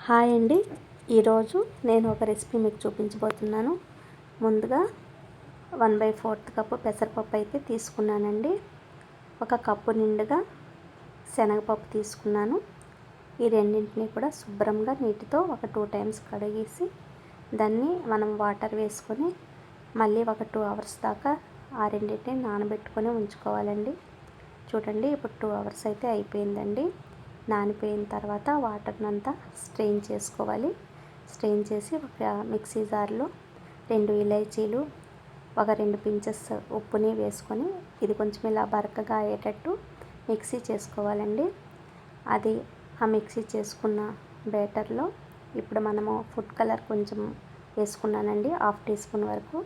Hi అండి. ఈరోజు నేను ఒక రెసిపీ మీకు చూపించబోతున్నాను. ముందుగా 1/4 కప్పు పెసరపప్పు అయితే తీసుకున్నానండి. ఒక కప్పు నిండుగా శనగపప్పు తీసుకున్నాను. ఈ రెండింటిని కూడా శుభ్రంగా నీటితో ఒక 2 టైమ్స్ కడిగేసి దాన్ని మనం వాటర్ వేసుకొని మళ్ళీ ఒక 2 అవర్స్ దాకా ఆ రెండింటిని నానబెట్టుకొని ఉంచుకోవాలండి. చూడండి, ఇప్పుడు 2 అవర్స్ అయితే అయిపోయిందండి. నానిపోయిన తర్వాత వాటర్ని అంతా స్ట్రెయిన్ చేసుకోవాలి. స్ట్రెయిన్ చేసి ఒక మిక్సీ జార్లో 2 ఇలైచీలు, ఒక 2 పించెస్ ఉప్పుని వేసుకొని ఇది కొంచెం ఇలా బరకగా అయ్యేటట్టు మిక్సీ చేసుకోవాలండి. అది ఆ మిక్సీ చేసుకున్న బ్యాటర్లో ఇప్పుడు మనము ఫుడ్ కలర్ కొంచెం వేసుకున్నానండి, 1/2 టీ స్పూన్ వరకు.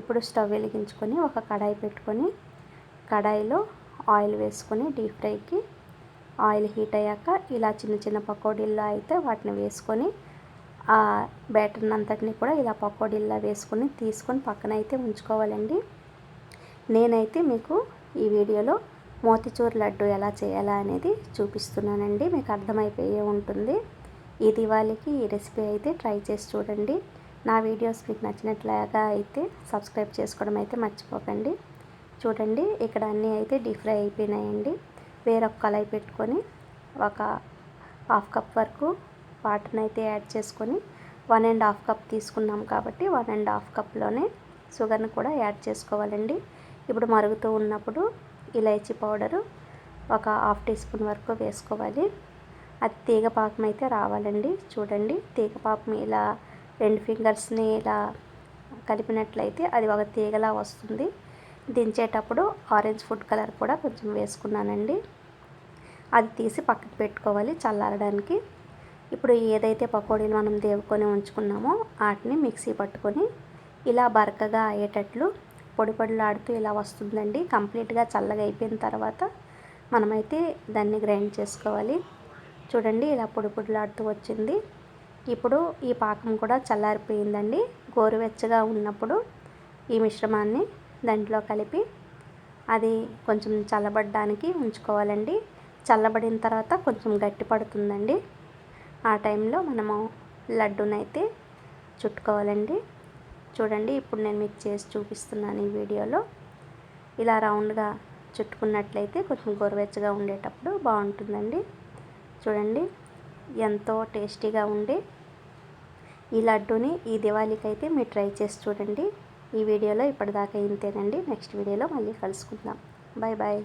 ఇప్పుడు స్టవ్ వెలిగించుకొని ఒక కడాయి పెట్టుకొని కడాయిలో ఆయిల్ వేసుకొని డీప్ ఫ్రైకి ఆయిల్ హీట్ అయ్యాక ఇలా చిన్న చిన్న పకోడీల్లో అయితే వాటిని వేసుకొని ఆ బ్యాటర్ని అంతటిని కూడా ఇలా పకోడీల్లో వేసుకొని తీసుకొని పక్కన అయితే ఉంచుకోవాలండి. నేనైతే మీకు ఈ వీడియోలో మోతిచూర్ లడ్డు ఎలా చేయాలా అనేది చూపిస్తున్నానండి. మీకు అర్థమైపోయే ఉంటుంది. ఈ దివాళీకి ఈ రెసిపీ అయితే ట్రై చేసి చూడండి. నా వీడియోస్ మీకు నచ్చినట్లుగా అయితే సబ్స్క్రైబ్ చేసుకోవడం అయితే మర్చిపోకండి. చూడండి, ఇక్కడ అన్నీ అయితే డీప్ ఫ్రై అయిపోయినాయండి. వేరొక కళాయి పెట్టుకొని ఒక 1/2 కప్ వరకు వాటర్ని అయితే యాడ్ చేసుకొని 1.5 కప్ తీసుకున్నాం కాబట్టి 1.5 కప్లోనే షుగర్ని కూడా యాడ్ చేసుకోవాలండి. ఇప్పుడు మరుగుతూ ఉన్నప్పుడు ఇలైచీ పౌడరు ఒక 1/2 టీ స్పూన్ వరకు వేసుకోవాలి. అది తీగపాకం అయితే రావాలండి. చూడండి, తీగపాకం ఇలా 2 ఫింగర్స్ని ఇలా కలిపినట్లయితే అది ఒక తీగలా వస్తుంది. దించేటప్పుడు ఆరెంజ్ ఫుడ్ కలర్ కూడా కొంచెం వేసుకున్నానండి. అది తీసి పక్కకు పెట్టుకోవాలి చల్లారడానికి. ఇప్పుడు ఏదైతే పకోడీలు మనం దేవుకొని ఉంచుకున్నామో వాటిని మిక్సీ పట్టుకొని ఇలా బరకగా అయ్యేటట్లు పొడి పొడిలాడుతూ ఇలా వస్తుందండి. కంప్లీట్గా చల్లగా అయిపోయిన తర్వాత మనమైతే దాన్ని గ్రైండ్ చేసుకోవాలి. చూడండి, ఇలా పొడి పొడిలాడుతూ వచ్చింది. ఇప్పుడు ఈ పాకం కూడా చల్లారిపోయిందండి. గోరువెచ్చగా ఉన్నప్పుడు ఈ మిశ్రమాన్ని దాంట్లో కలిపి అది కొంచెం చల్లబడడానికి ఉంచుకోవాలండి. చల్లబడిన తర్వాత కొంచెం గట్టి పడుతుందండి. ఆ టైంలో మనము లడ్డూనైతే చుట్టుకోవాలండి. చూడండి, ఇప్పుడు నేను మీకు చేసి చూపిస్తున్నాను ఈ వీడియోలో. ఇలా రౌండ్గా చుట్టుకున్నట్లయితే కొంచెం గోరువెచ్చగా ఉండేటప్పుడు బాగుంటుందండి. చూడండి, ఎంతో టేస్టీగా ఉండే ఈ లడ్డూని ఈ దివాళీకి అయితే మీరు ట్రై చేసి చూడండి. ఈ వీడియోలో ఇప్పటిదాకా ఇంతేనండి. నెక్స్ట్ వీడియోలో మళ్ళీ కలుసుకుందాం. Bye bye.